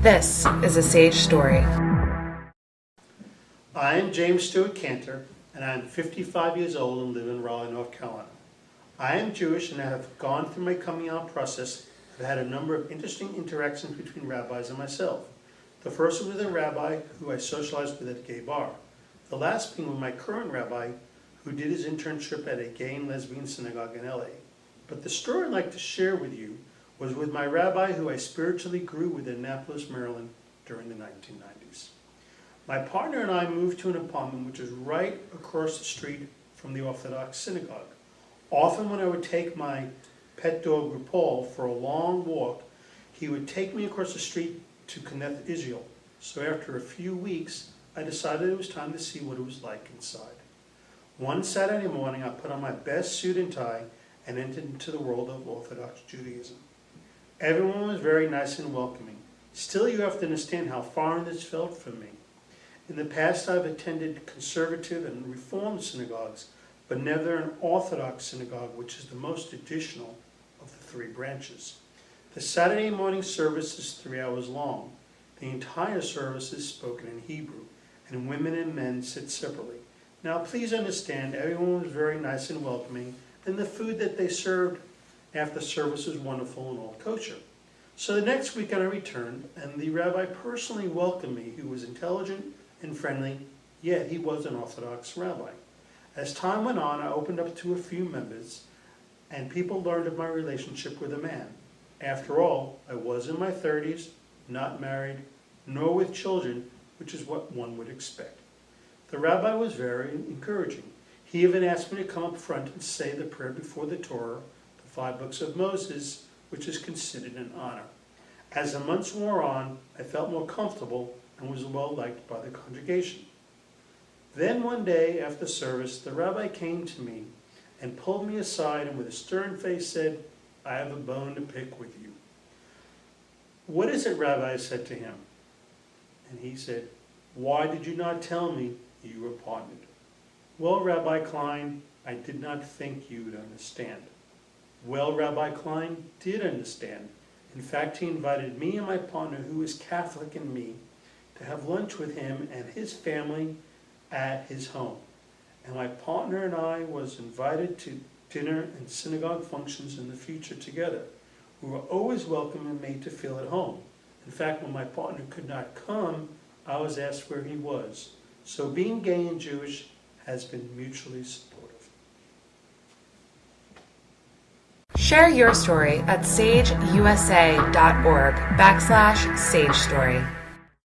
This is a Sage Story. I am James Stewart Cantor, and I am 55 years old and live in Raleigh, North Carolina. I am Jewish and I have gone through my coming out process. I've had a number of interesting interactions between rabbis and myself. The first was with a rabbi who I socialized with at a gay bar. The last being with my current rabbi who did his internship at a gay and lesbian synagogue in LA. But the story I'd like to share with you was with my rabbi who I spiritually grew with in Annapolis, Maryland during the 1990s. My partner and I moved to an apartment which is right across the street from the Orthodox synagogue. Often when I would take my pet dog RuPaul for a long walk, he would take me across the street to Kneth Israel. So after a few weeks, I decided it was time to see what it was like inside. One Saturday morning, I put on my best suit and tie and entered into the world of Orthodox Judaism. Everyone was very nice and welcoming. Still, you have to understand how foreign this felt for me. In the past, I've attended conservative and reformed synagogues, but never an Orthodox synagogue, which is the most traditional of the three branches. The Saturday morning service is 3 hours long. The entire service is spoken in Hebrew, and women and men sit separately. Now, please understand, everyone was very nice and welcoming, and the food that they served after service was wonderful and all kosher. So the next weekend I returned, and the rabbi personally welcomed me. He was intelligent and friendly, yet he was an Orthodox rabbi. As time went on, I opened up to a few members, and people learned of my relationship with a man. After all, I was in my 30s, not married, nor with children, which is what one would expect. The rabbi was very encouraging. He even asked me to come up front and say the prayer before the Torah, the 5 books of Moses, which is considered an honor. As the months wore on, I felt more comfortable and was well liked by the congregation. Then one day after service, the rabbi came to me and pulled me aside and with a stern face said, "I have a bone to pick with you." "What is it, Rabbi?" I said to him. And he said, "Why did you not tell me you were partnered?" "Well, Rabbi Klein, I did not think you would understand." Well, Rabbi Klein did understand. In fact, he invited me and my partner, who is Catholic and me, to have lunch with him and his family at his home. And my partner and I was invited to dinner and synagogue functions in the future together. We were always welcome and made to feel at home. In fact, when my partner could not come, I was asked where he was. So being gay and Jewish has been mutually supportive. Share your story at sageusa.org/Sage Story.